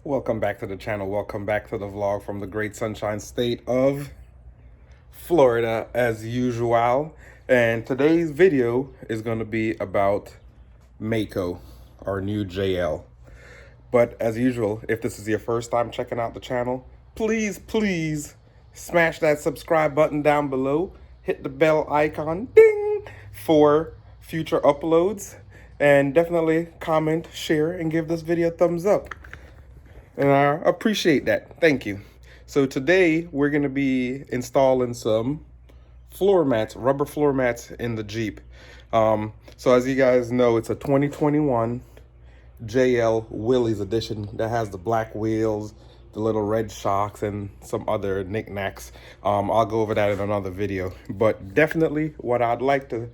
Welcome back to the channel. Welcome back to the vlog from the great sunshine state of Florida as usual. And today's video is going to be about Mako, our new JL. But as usual, if this is your first time checking out the channel, please smash that subscribe button down below. Hit the bell icon, ding, for future uploads. And definitely comment, share, and give this video a thumbs up. And I appreciate that. Thank you. So today we're going to be installing some floor mats, rubber floor mats in the Jeep. So as you guys know, it's a 2021 JL Willys edition that has the black wheels, the little red shocks, and some other knickknacks. I'll go over that in another video. But definitely what I'd like to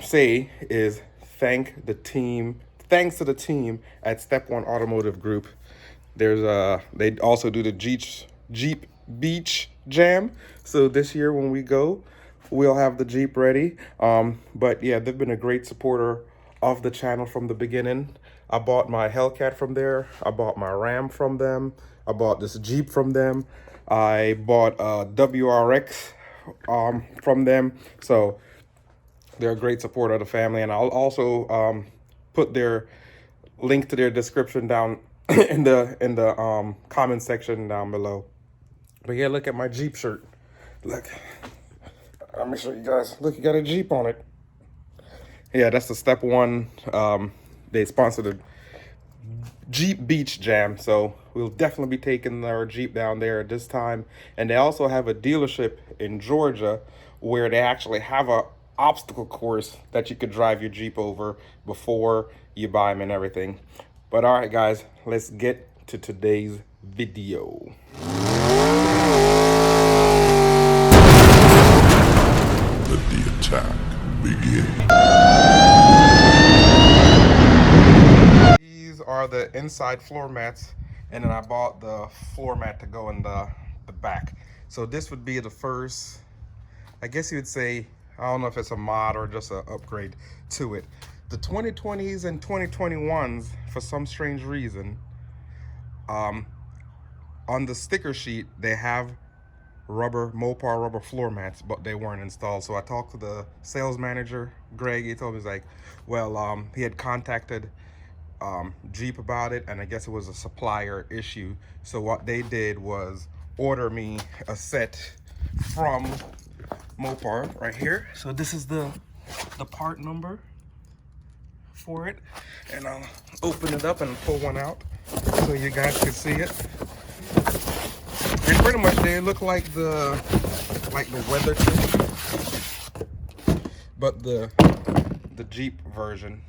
say is thanks to the team at Step One Automotive Group. They also do the Jeep Beach Jam. So this year when we go, we'll have the Jeep ready. But yeah, they've been a great supporter of the channel from the beginning. I bought my Hellcat from there. I bought my Ram from them. I bought this Jeep from them. I bought a WRX from them. So they're a great supporter of the family. And I'll also put their link to their description down in the comment section down below. But yeah, look at my Jeep shirt. Look, let me show you guys. Look, you got a Jeep on it. Yeah, that's the Step One. They sponsored the Jeep Beach Jam, so we'll definitely be taking our Jeep down there at this time. And they also have a dealership in Georgia where they actually have a obstacle course that you could drive your Jeep over before you buy them and everything. But all right, guys, let's get to today's video. Let the attack begin. These are the inside floor mats, and then I bought the floor mat to go in the back. So this would be the first, I guess you would say, I don't know if it's a mod or just an upgrade to it. The 2020s and 2021s, for some strange reason, on the sticker sheet, they have Mopar rubber floor mats, but they weren't installed. So I talked to the sales manager, Greg. He told me, he's like, well, he had contacted Jeep about it, and I guess it was a supplier issue. So what they did was order me a set from Mopar right here. So this is the part number for it, and I'll open it up and pull one out so you guys can see it. And pretty much they look like the weather tube, but the Jeep version.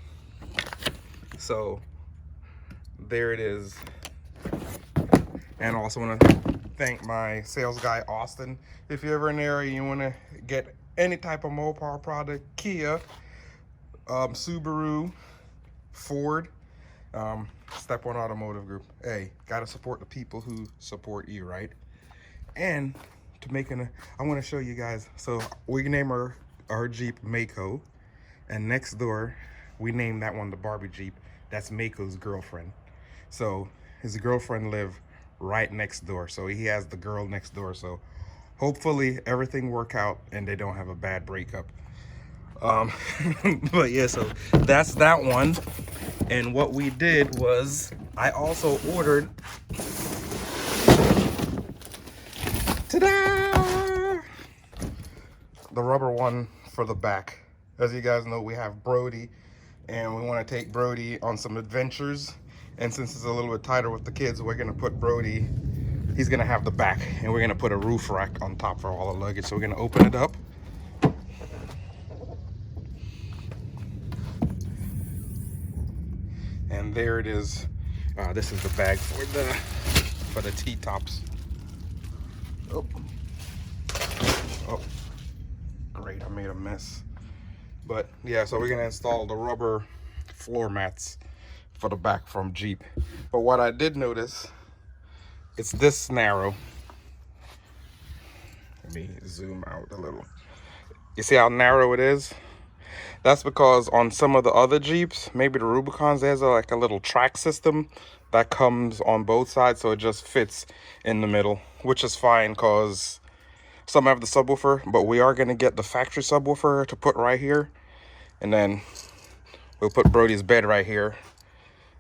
So there it is. And I also want to thank my sales guy Austin. If you're ever in the area, you want to get any type of Mopar product, Kia, Subaru, Ford, Step One Automotive Group. Hey, gotta support the people who support you, right? And I want to show you guys. So we name our Jeep Mako, and next door we named that one the Barbie Jeep. That's Mako's girlfriend. So his girlfriend lived right next door, so he has the girl next door. So hopefully everything work out and they don't have a bad breakup. But yeah, so that's that one. And what we did was I also ordered, ta-da, the rubber one for the back. As you guys know, we have Brody, and we want to take Brody on some adventures. And since it's a little bit tighter with the kids, we're gonna put Brody, he's gonna have the back, and we're gonna put a roof rack on top for all the luggage. So we're gonna open it up. And there it is. This is the bag for the T-tops. Oh, great! I made a mess. But yeah, so we're gonna install the rubber floor mats for the back from Jeep. But what I did notice, it's this narrow. Let me zoom out a little. You see how narrow it is? That's because on some of the other Jeeps, maybe the Rubicons, there's like a little track system that comes on both sides, so it just fits in the middle, which is fine because some have the subwoofer, but we are going to get the factory subwoofer to put right here, and then we'll put Brody's bed right here,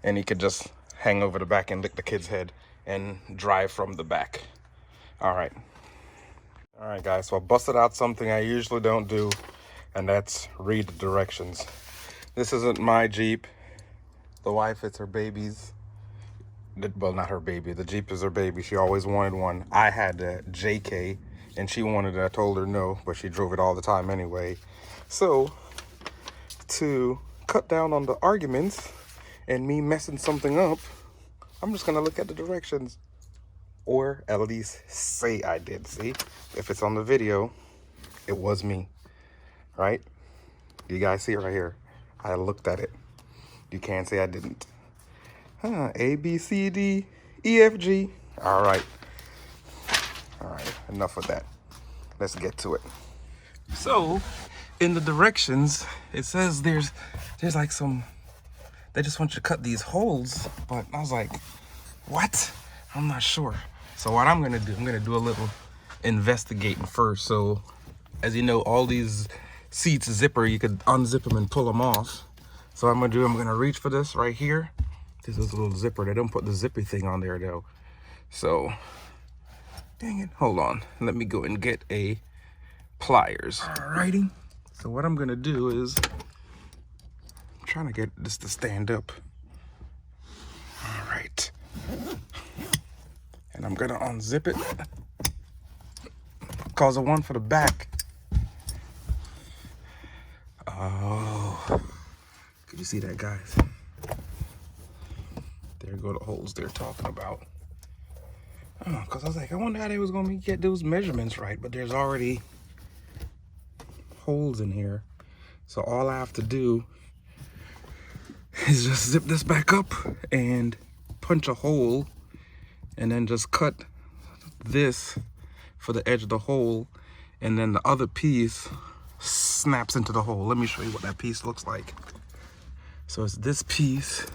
and he could just hang over the back and lick the kid's head and drive from the back. All right, guys, so I busted out something I usually don't do, and that's read the directions. This isn't my Jeep. The wife, it's her baby's. Well, not her baby. The Jeep is her baby. She always wanted one. I had a JK, and she wanted it. I told her no, but she drove it all the time anyway. So, to cut down on the arguments and me messing something up, I'm just going to look at the directions. Or at least say I did. See? If it's on the video, it was me. Right? You guys see it right here. I looked at it. You can't say I didn't. A, B, C, D, E, F, G. All right, enough of that. Let's get to it. So, in the directions, it says there's like some, they just want you to cut these holes, but I was like, what? I'm not sure. So what I'm gonna do, I'm gonna do a little investigating first. So, as you know, all these seats zipper, you could unzip them and pull them off. So what I'm gonna reach for this right here. This is a little zipper. They don't put the zippy thing on there though. So, dang it, hold on. Let me go and get a pliers. Alrighty. So what I'm gonna do is, I'm trying to get this to stand up. All right. And I'm gonna unzip it. Cause the one for the back. Oh, can you see that, guys? There go the holes they're talking about. Oh, cause I was like, I wonder how they was gonna get those measurements right, but there's already holes in here. So all I have to do is just zip this back up and punch a hole, and then just cut this for the edge of the hole, and then the other piece snaps into the hole. Let me show you what that piece looks like. So it's this piece.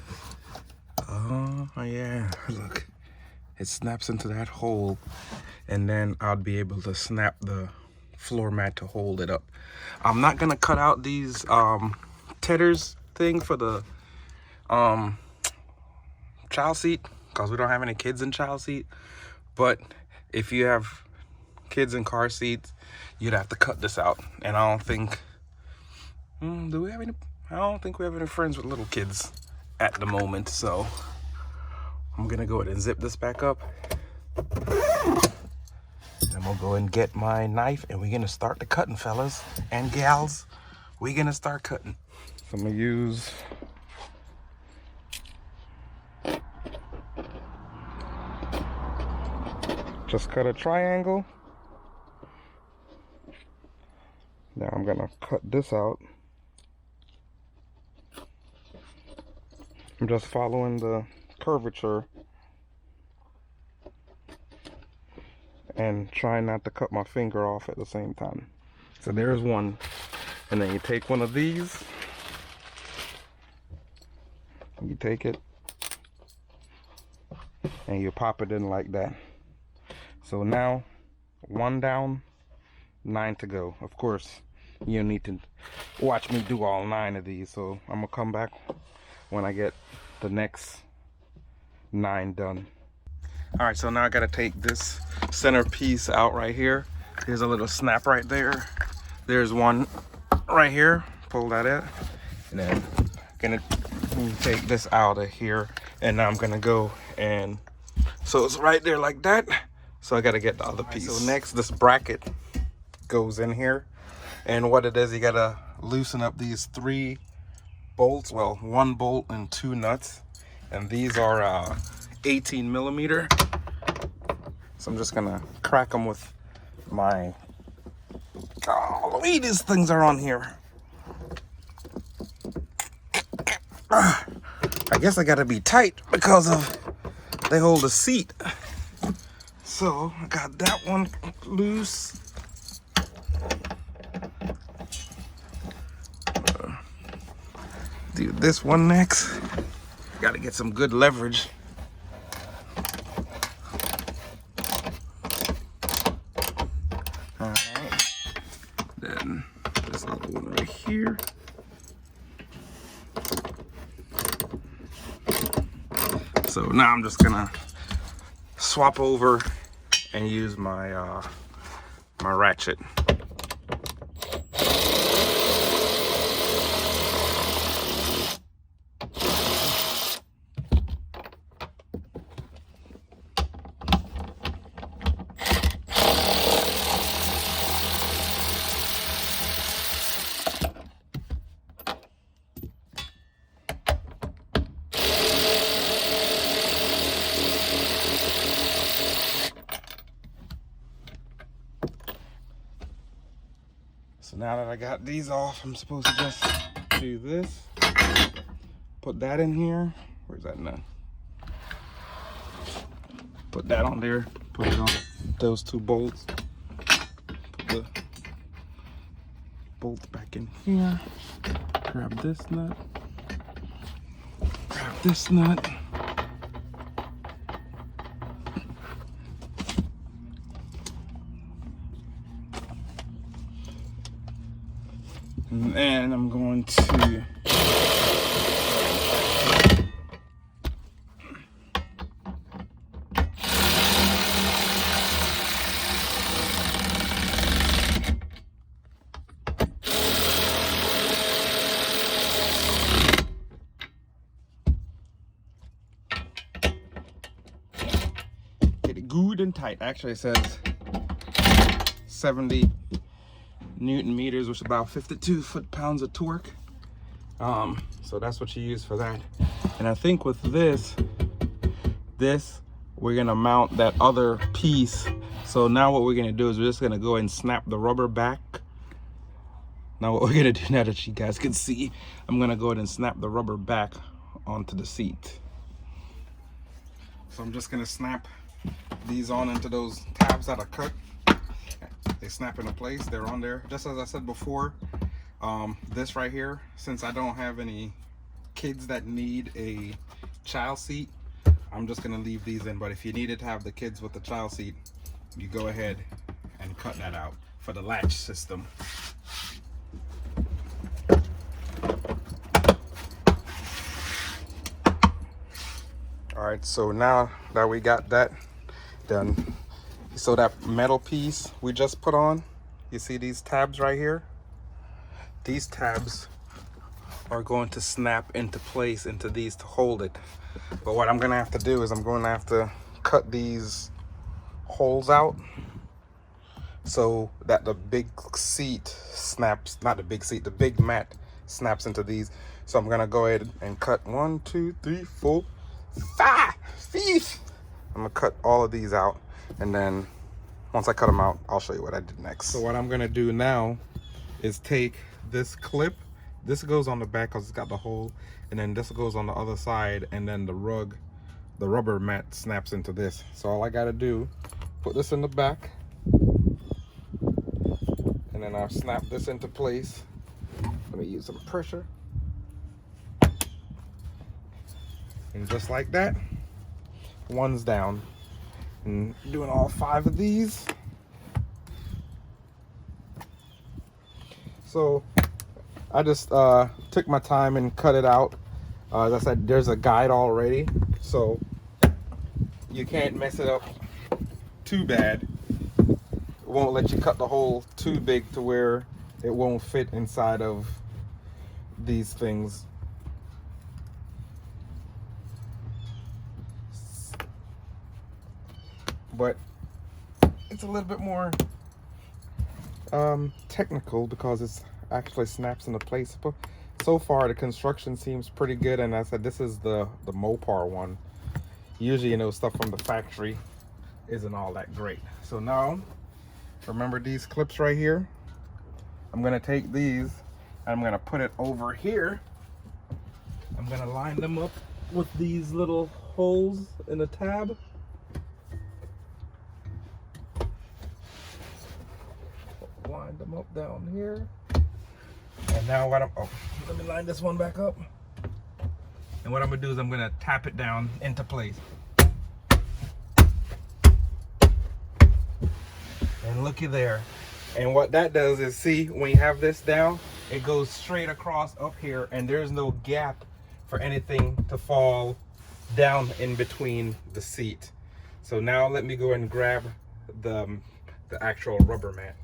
Oh yeah, look, it snaps into that hole, and then I'll be able to snap the floor mat to hold it up. I'm not gonna cut out these tethers thing for the child seat, because we don't have any kids in child seat. But if you have kids in car seats, you'd have to cut this out. And I don't think, do we have any? I don't think we have any friends with little kids at the moment. So I'm gonna go ahead and zip this back up. Then we'll go and get my knife, and we're gonna start the cutting, fellas and gals. We're gonna start cutting. So I'm gonna use just cut a triangle. Now I'm gonna cut this out. I'm just following the curvature and trying not to cut my finger off at the same time. So there's one, and then you take one of these, you take it and you pop it in like that. So now 1 down, 9 to go. Of course, you need to watch me do all 9 of these, so I'm gonna come back when I get the next 9 done. All right, so now I gotta take this center piece out right here. There's a little snap right there. There's one right here. Pull that out, and then I'm gonna take this out of here, and now I'm gonna go and, so it's right there like that. So I gotta get the other piece. So next, this bracket goes in here, and what it is, you gotta loosen up these 3 bolts. Well, 1 bolt and 2 nuts, and these are 18 millimeter. So I'm just gonna crack them with my, oh, these things are on here. I guess I gotta be tight because of, they hold the seat. So I got that one loose. Do this one next. Got to get some good leverage here. So now I'm just gonna swap over and use my my ratchet. So now that I got these off, I'm supposed to just do this. Put that in here. Where's that nut? Put that on there. Put it on those two bolts. Put the bolts back in here. Grab this nut. Grab this nut. And then I'm going to get it good and tight. Actually, it says 70 Newton meters, which is about 52 foot-pounds of torque. So that's what you use for that. And I think with this we're gonna mount that other piece. So now what we're gonna do is we're just gonna go and snap the rubber back. Now what we're gonna do, now that you guys can see, I'm gonna go ahead and snap the rubber back onto the seat. So I'm just gonna snap these on into those tabs that are cut. They snap into place. They're on there. Just as I said before, this right here, since I don't have any kids that need a child seat, I'm just gonna leave these in. But if you needed to have the kids with the child seat, you go ahead and cut that out for the latch system. All right, so now that we got that done, so that metal piece we just put on, you see these tabs right here? These tabs are going to snap into place into these to hold it. But what I'm gonna have to do is I'm going to have to cut these holes out so that the big seat snaps, not the big seat, the big mat snaps into these. So I'm gonna go ahead and cut 1, 2, 3, 4, 5. I'm gonna cut all of these out, and then once I cut them out, I'll show you what I did next. So what I'm gonna do now is take this clip. This goes on the back because it's got the hole, and then this goes on the other side, and then the rubber mat snaps into this. So all I gotta do, put this in the back, and then I'll snap this into place. Let me use some pressure. And just like that, one's down. And doing all 5 of these. So I just took my time and cut it out. As I said, there's a guide already, so you can't mess it up too bad. It won't let you cut the hole too big to where it won't fit inside of these things. But it's a little bit more technical because it's actually snaps into place. But so far the construction seems pretty good, and I said this is the Mopar one. Usually, you know, stuff from the factory isn't all that great. So now, remember these clips right here? I'm gonna take these and I'm gonna put it over here. I'm gonna line them up with these little holes in the tab. Line them up down here. And now what let me line this one back up. And what I'm gonna do is I'm gonna tap it down into place. And looky there. And what that does is, see, when you have this down, it goes straight across up here, and there's no gap for anything to fall down in between the seat. So now let me go and grab the actual rubber mat.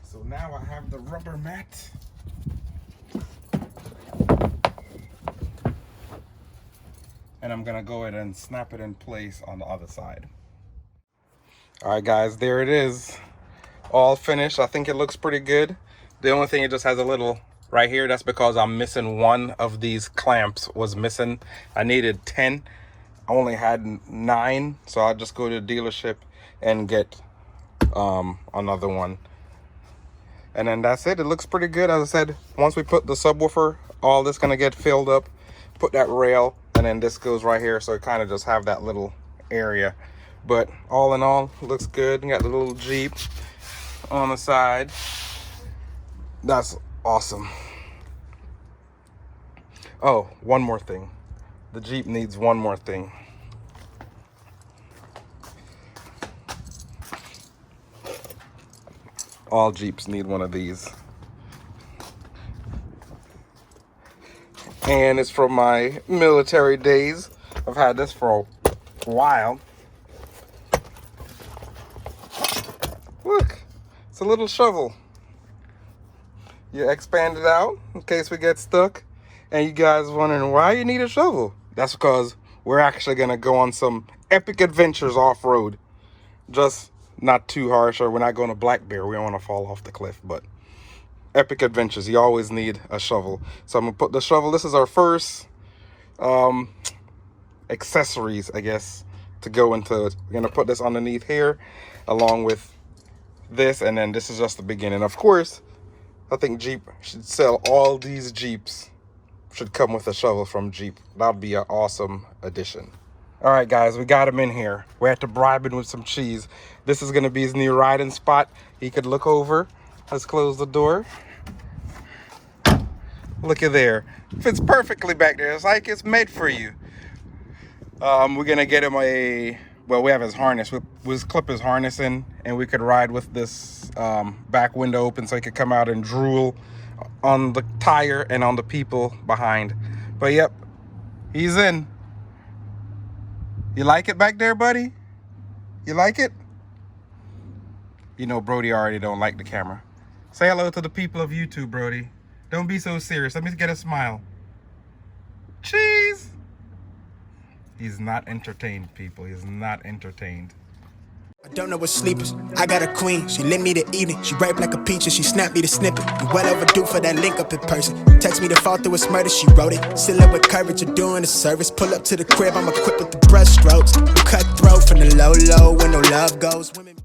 So now I have the rubber mat. And I'm gonna go ahead and snap it in place on the other side. All right, guys, there it is. All finished. I think it looks pretty good. The only thing, it just has a little right here. That's because I'm missing one of these clamps was missing. I needed 10. I only had 9. So I'll just go to the dealership and get another one. And then that's it. It looks pretty good. As I said, once we put the subwoofer, all this gonna get filled up. Put that rail, and then this goes right here, so it kind of just have that little area. But all in all, looks good. You got the little Jeep on the side. That's awesome. Oh, one more thing. The Jeep needs one more thing. All Jeeps need one of these. And it's from my military days. I've had this for a while. Look, it's a little shovel. You expand it out in case we get stuck. And you guys wondering why you need a shovel? That's because we're actually gonna go on some epic adventures off-road. Just not too harsh, or we're not going to Black Bear. We don't want to fall off the cliff, but epic adventures, you always need a shovel. So I'm gonna put the shovel. This is our first accessories, I guess, to go into it. We're gonna put this underneath here along with this, and then this is just the beginning. Of course, I think Jeep should sell all these Jeeps should come with a shovel from Jeep. That'd be an awesome addition. All right, guys, we got him in here. We had to bribe him with some cheese. This is gonna be his new riding spot. He could look over. Let's close the door. Look at there. Fits perfectly back there. It's like it's made for you. We're gonna get him well, we have his harness. We'll clip his harness in, and we could ride with this back window open so he could come out and drool on the tire and on the people behind. But yep, he's in. You like it back there, buddy? You like it? You know Brody already don't like the camera. Say hello to the people of YouTube, Brody. Don't be so serious. Let me get a smile. Cheese! He's not entertained, people. He's not entertained. I don't know what sleep is. I got a queen. She lit me to evening. She ripe like a peach and she snapped me the snippet. I'm well overdue for that link up in person. Text me to fall through its murder. She wrote it. Still up with courage. You're doing a service. Pull up to the crib. I'm equipped with the brush strokes. Cutthroat from the low when no love goes. Women